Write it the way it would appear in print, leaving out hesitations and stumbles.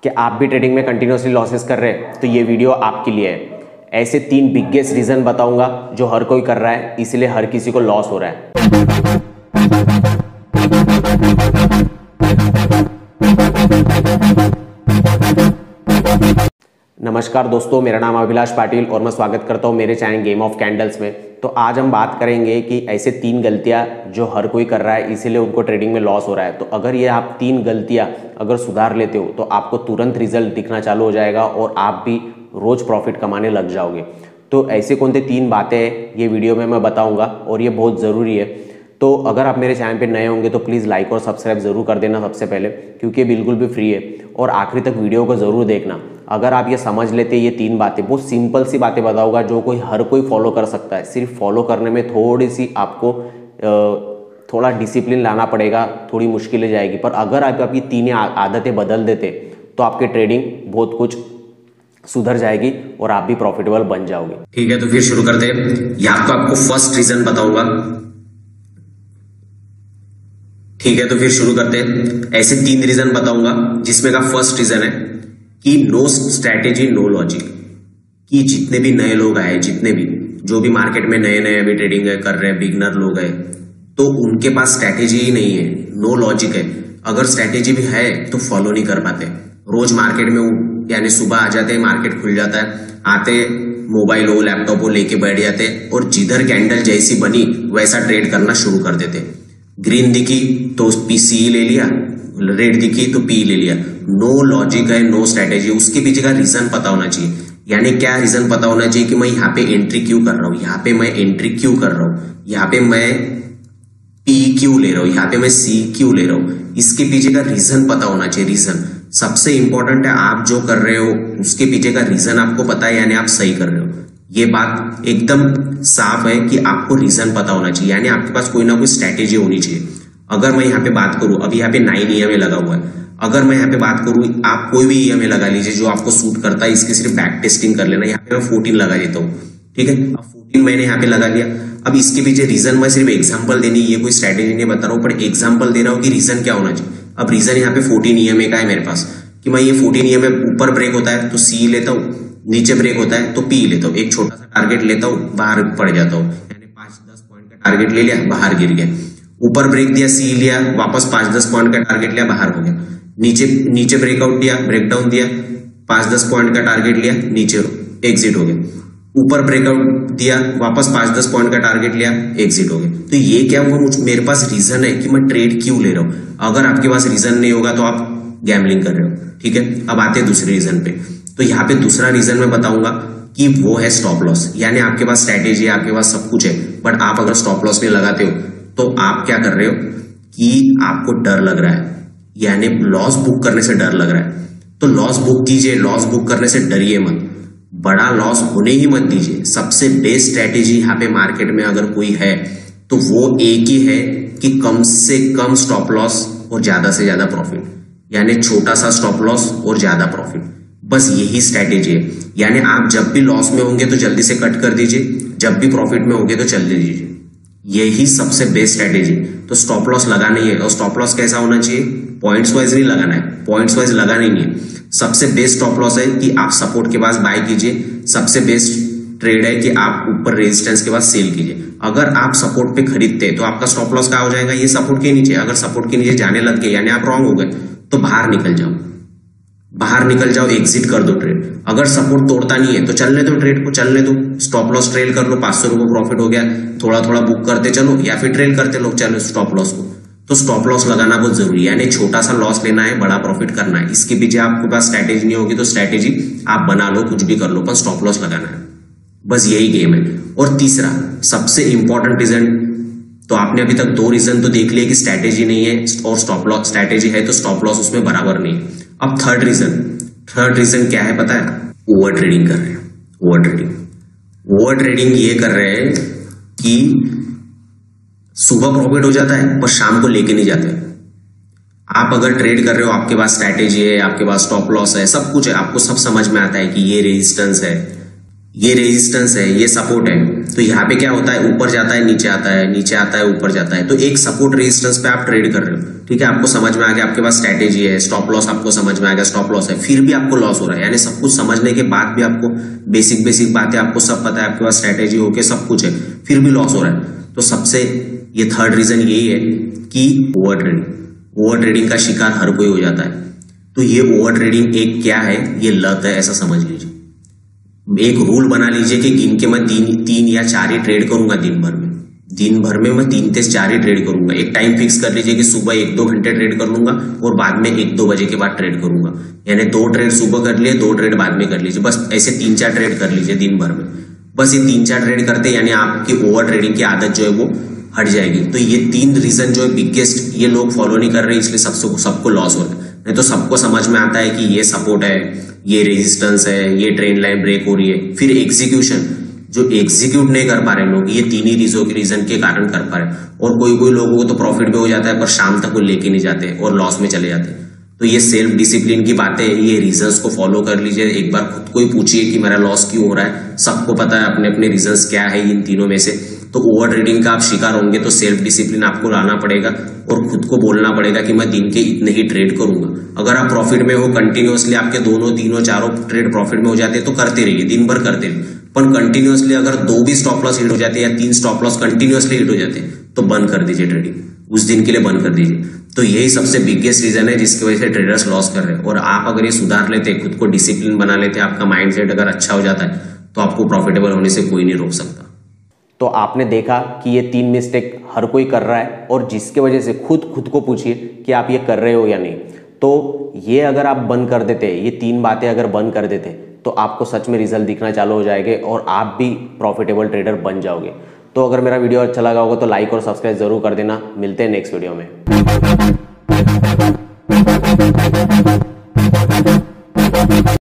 कि आप भी ट्रेडिंग में कंटिन्यूसली लॉसेस कर रहे हैं तो ये वीडियो आपके लिए है। ऐसे 3 बिगेस्ट रीज़न बताऊंगा जो हर कोई कर रहा है, इसलिए हर किसी को लॉस हो रहा है। नमस्कार दोस्तों, मेरा नाम अभिलाष पाटिल और मैं स्वागत करता हूं मेरे चैनल गेम ऑफ कैंडल्स में। तो आज हम बात करेंगे कि ऐसे 3 गलतियां जो हर कोई कर रहा है इसीलिए उनको ट्रेडिंग में लॉस हो रहा है। तो अगर ये आप 3 गलतियां अगर सुधार लेते हो तो आपको तुरंत रिजल्ट दिखना चालू हो जाएगा और आप भी रोज़ प्रॉफिट कमाने लग जाओगे। तो ऐसे कौन से 3 बातें हैं ये वीडियो में मैं बताऊँगा और ये बहुत ज़रूरी है। तो अगर आप मेरे चैनल पे नए होंगे तो प्लीज़ लाइक और सब्सक्राइब ज़रूर कर देना सबसे पहले, क्योंकि ये बिल्कुल भी फ्री है और आखिरी तक वीडियो को ज़रूर देखना। अगर आप ये समझ लेते ये 3 बातें, बहुत सिंपल सी बातें बताऊंगा जो हर कोई फॉलो कर सकता है। सिर्फ फॉलो करने में थोड़ी सी आपको थोड़ा डिसिप्लिन लाना पड़ेगा, थोड़ी मुश्किलें जाएगी, पर अगर आप आपकी 3 आदतें बदल देते तो आपकी ट्रेडिंग बहुत कुछ सुधर जाएगी और आप भी प्रॉफिटेबल बन जाओगे। ठीक है, तो फिर शुरू करते हैं। यहाँ तो आपको फर्स्ट रीजन बताऊंगा। ठीक है, तो फिर शुरू करते हैं। ऐसे 3 रीजन बताऊंगा जिसमें का फर्स्ट रीजन है कि नो स्ट्रैटेजी नो लॉजिक। कि जितने भी नए लोग आए, जितने भी जो भी मार्केट में नए नए अभी ट्रेडिंग कर रहे हैं, बिगनर लोग हैं, तो उनके पास स्ट्रैटेजी ही नहीं है, नो लॉजिक है। अगर स्ट्रैटेजी भी है तो फॉलो नहीं कर पाते। रोज मार्केट में यानी सुबह आ जाते हैं, मार्केट खुल जाता है, आते मोबाइल हो लैपटॉप हो लेके बैठ जाते और जिधर कैंडल जैसी बनी वैसा ट्रेड करना शुरू कर देते। ग्रीन दिखी तो सी ले लिया, रेड दिखी तो पी ले लिया। नो लॉजिक है, नो स्ट्रैटेजी। उसके पीछे का रीजन पता होना चाहिए। यानी क्या रीजन पता होना चाहिए कि मैं यहाँ पे एंट्री क्यों कर रहा हूँ, यहाँ पे मैं एंट्री क्यों कर रहा हूँ, यहाँ पे मैं पी क्यों ले रहा हूँ, यहाँ पे मैं सी क्यों ले रहा हूँ। इसके पीछे का रीजन पता होना चाहिए। रीजन सबसे इंपॉर्टेंट है। आप जो कर रहे हो उसके पीछे का रीजन आपको पता है, यानी आप सही कर रहे हो। ये बात एकदम साफ है कि आपको रीजन पता होना चाहिए, यानी आपके पास कोई ना कोई स्ट्रैटेजी होनी चाहिए। अगर मैं यहाँ पे बात करूं, अभी यहाँ पे 9 EMA लगा हुआ है। अगर मैं यहाँ पे बात करूं, आप कोई भी EMA लगा लीजिए जो आपको सूट करता है, इसकी सिर्फ बैक टेस्टिंग कर लेना। यहाँ पे मैं 14 लगा देता हूँ। ठीक है, अब 14 मैंने यहाँ पे लगा लिया। अब इसके पीछे रीजन मैं सिर्फ एग्जाम्पल देनी, ये कोई स्ट्रैटेजी नहीं बता रहा हूँ, पर एग्जाम्पल दे रहा हूँ कि रीजन क्या होना चाहिए। अब रीजन यहाँ पे 14 EMA का है मेरे पास, कि मैं ये 14 EMA ऊपर ब्रेक होता है तो सी लेता हूँ, नीचे ब्रेक होता है तो पी लेता हूँ, एक छोटा सा टारगेट लेता हूँ, बाहर पड़ जाता हूँ, यानी 5-10 पॉइंट का टारगेट ले लिया, बाहर गिर गया। ऊपर ब्रेक दिया, सी लिया, वापस 5-10 पॉइंट का टारगेट लिया, बाहर हो गया। नीचे ब्रेकआउट दिया, ब्रेकडाउन दिया, 5-10 पॉइंट का टारगेट लिया, नीचे एग्जिट हो गया। ऊपर ब्रेकआउट दिया, वापस 5-10 पॉइंट का टारगेट लिया, एग्जिट हो गया। तो ये क्या हुआ, मेरे पास रीजन है कि मैं ट्रेड क्यों ले रहा हूँ। अगर आपके पास रीजन नहीं होगा तो आप गैम्बलिंग कर रहे हो। ठीक है, अब आते हैं दूसरे रीजन पे। तो यहाँ पे दूसरा रीजन मैं बताऊंगा कि वो है स्टॉप लॉस। यानी आपके पास स्ट्रैटेजी है, आपके पास सब कुछ है, बट आप अगर स्टॉप लॉस नहीं लगाते हो तो आप क्या कर रहे हो कि आपको डर लग रहा है, यानी लॉस बुक करने से डर लग रहा है। तो लॉस बुक कीजिए, लॉस बुक करने से डरिए मत, बड़ा लॉस होने ही मत दीजिए। सबसे बेस्ट स्ट्रैटेजी यहाँ पे मार्केट में अगर कोई है तो वो एक ही है कि कम से कम स्टॉप लॉस और ज्यादा से ज्यादा प्रॉफिट, यानी छोटा सा स्टॉप लॉस और ज्यादा प्रॉफिट। बस यही स्ट्रैटेजी है। यानी आप जब भी लॉस में होंगे तो जल्दी से कट कर दीजिए, जब भी प्रॉफिट में होंगे तो चल दीजिए। यही सबसे बेस्ट स्ट्रैटेजी। तो स्टॉप लॉस लगाना ही है। और स्टॉप लॉस कैसा होना चाहिए, पॉइंट्स वाइज नहीं लगाना है, पॉइंट्स वाइज लगाना ही नहीं है। सबसे बेस्ट स्टॉप लॉस है कि आप सपोर्ट के पास बाय कीजिए। सबसे बेस्ट ट्रेड है कि आप ऊपर रेजिस्टेंस के बाद सेल कीजिए। अगर आप सपोर्ट पे खरीदते हैं तो आपका स्टॉप लॉस क्या हो जाएगा, ये सपोर्ट के नीचे। अगर सपोर्ट के नीचे जाने लग गए यानी आप रॉन्ग हो गए तो बाहर निकल जाओ, बाहर निकल जाओ, एग्जिट कर दो ट्रेड। अगर सपोर्ट तोड़ता नहीं है तो चलने दो, ट्रेड को चलने दो। स्टॉप लॉस ट्रेल कर लो, 500 रुपये प्रॉफिट हो गया, थोड़ा थोड़ा बुक करते चलो या फिर ट्रेल करते लो चलो स्टॉप लॉस को। तो स्टॉप लॉस लगाना बहुत जरूरी है, यानी छोटा सा लॉस लेना है, बड़ा प्रॉफिट करना है। इसके पीछे आपके पास स्ट्रैटेजी नहीं होगी तो स्ट्रैटेजी आप बना लो, कुछ भी कर लो, पर स्टॉप लॉस लगाना है। बस यही गेम है। और तीसरा सबसे इंपॉर्टेंट रीजन, तो आपने अभी तक 2 रीजन तो देख लिए कि स्ट्रैटेजी नहीं है और स्टॉप लॉस, स्ट्रैटेजी है तो स्टॉप लॉस उसमें बराबर नहीं है। अब थर्ड रीजन क्या है पता है, ओवर ट्रेडिंग कर रहे हैं। ओवर ट्रेडिंग ये कर रहे हैं कि सुबह प्रॉफिट हो जाता है पर शाम को लेके नहीं जाते। आप अगर ट्रेड कर रहे हो, आपके पास स्ट्रैटेजी है, आपके पास स्टॉप लॉस है, सब कुछ है, आपको सब समझ में आता है कि ये रेजिस्टेंस है, ये सपोर्ट है, तो यहाँ पे क्या होता है, ऊपर जाता है नीचे आता है, नीचे आता है ऊपर जाता है, तो एक सपोर्ट रेजिस्टेंस पे आप ट्रेड कर रहे हो, ठीक है, आपको समझ में आ गया, आपके पास स्ट्रैटेजी है, स्टॉप लॉस आपको समझ में आ गया, स्टॉप लॉस है, फिर भी आपको लॉस हो रहा है, यानी सब कुछ समझने के बाद भी आपको बेसिक बातें आपको सब पता है, आपके पास स्ट्रैटेजी होके सब कुछ है, फिर भी लॉस हो रहा है। तो सबसे ये थर्ड रीजन यही है कि ओवर ट्रेडिंग का शिकार हर कोई हो जाता है। तो ये ओवर ट्रेडिंग एक क्या है, ये लत है, ऐसा समझ लीजिए। एक रूल बना लीजिए कि गिन के मैं तीन या चार ही ट्रेड करूंगा दिन भर में मैं 3 से 4 ही ट्रेड करूंगा। एक टाइम फिक्स कर लीजिए कि सुबह 1-2 घंटे ट्रेड कर लूंगा और बाद में 1-2 बजे के बाद ट्रेड करूंगा, यानी 2 ट्रेड सुबह कर लिए, 2 ट्रेड बाद में कर लीजिए, बस ऐसे 3-4 ट्रेड कर लीजिए दिन भर में। बस ये 3-4 ट्रेड करते यानी आपकी ओवर ट्रेडिंग की आदत जो है वो हट जाएगी। तो ये 3 रीजन जो है बिगेस्ट, ये लोग फॉलो नहीं कर रहे, इसलिए सबको लॉस हो रहा है। नहीं तो सबको समझ में आता है कि ये सपोर्ट है, ये रेजिस्टेंस है, ये ट्रेंड लाइन ब्रेक हो रही है, फिर एग्जीक्यूशन जो एग्जीक्यूट नहीं कर पा रहे लोग, ये 3 ही रीजन के कारण कर पा रहे। और कोई लोगों को तो प्रॉफिट भी हो जाता है पर शाम तक वो लेके नहीं जाते और लॉस में चले जाते। तो ये सेल्फ डिसिप्लिन की बातें, ये रीजंस को फॉलो कर लीजिए। एक बार खुद को ही पूछिए कि मेरा लॉस क्यों हो रहा है। सबको पता है अपने अपने रीजंस क्या है इन तीनों में से। तो ओवर ट्रेडिंग का आप शिकार होंगे तो सेल्फ डिसिप्लिन आपको लाना पड़ेगा और खुद को बोलना पड़ेगा कि मैं दिन के इतने ही ट्रेड करूंगा। अगर आप प्रॉफिट में हो, कंटिन्यूअसली आपके 2, 3, 4 ट्रेड प्रॉफिट में हो जाते तो करते रहिए, दिन भर करते रहिए। पर कंटिन्यूअसली अगर 2 भी स्टॉप लॉस हिट हो जाते या 3 स्टॉप लॉस कंटिन्यूअसली हिट हो जाते तो बंद कर दीजिए ट्रेडिंग, उस दिन के लिए बंद कर दीजिए। तो यही सबसे बिगेस्ट रीजन है जिसकी वजह से ट्रेडर्स लॉस कर रहे हैं। और आप अगर ये सुधार लेते, खुद को डिसिप्लिन बना लेते, आपका माइंडसेट अगर अच्छा हो जाता है तो आपको प्रॉफिटेबल होने से कोई नहीं रोक सकता। तो आपने देखा कि ये 3 मिस्टेक हर कोई कर रहा है और जिसके वजह से खुद को पूछिए कि आप ये कर रहे हो या नहीं। तो ये अगर आप बंद कर देते, ये 3 बातें अगर बंद कर देते तो आपको सच में रिजल्ट दिखना चालू हो जाएंगे और आप भी प्रॉफिटेबल ट्रेडर बन जाओगे। तो अगर मेरा वीडियो अच्छा लगा होगा तो लाइक और सब्सक्राइब जरूर कर देना। मिलते हैं नेक्स्ट वीडियो में।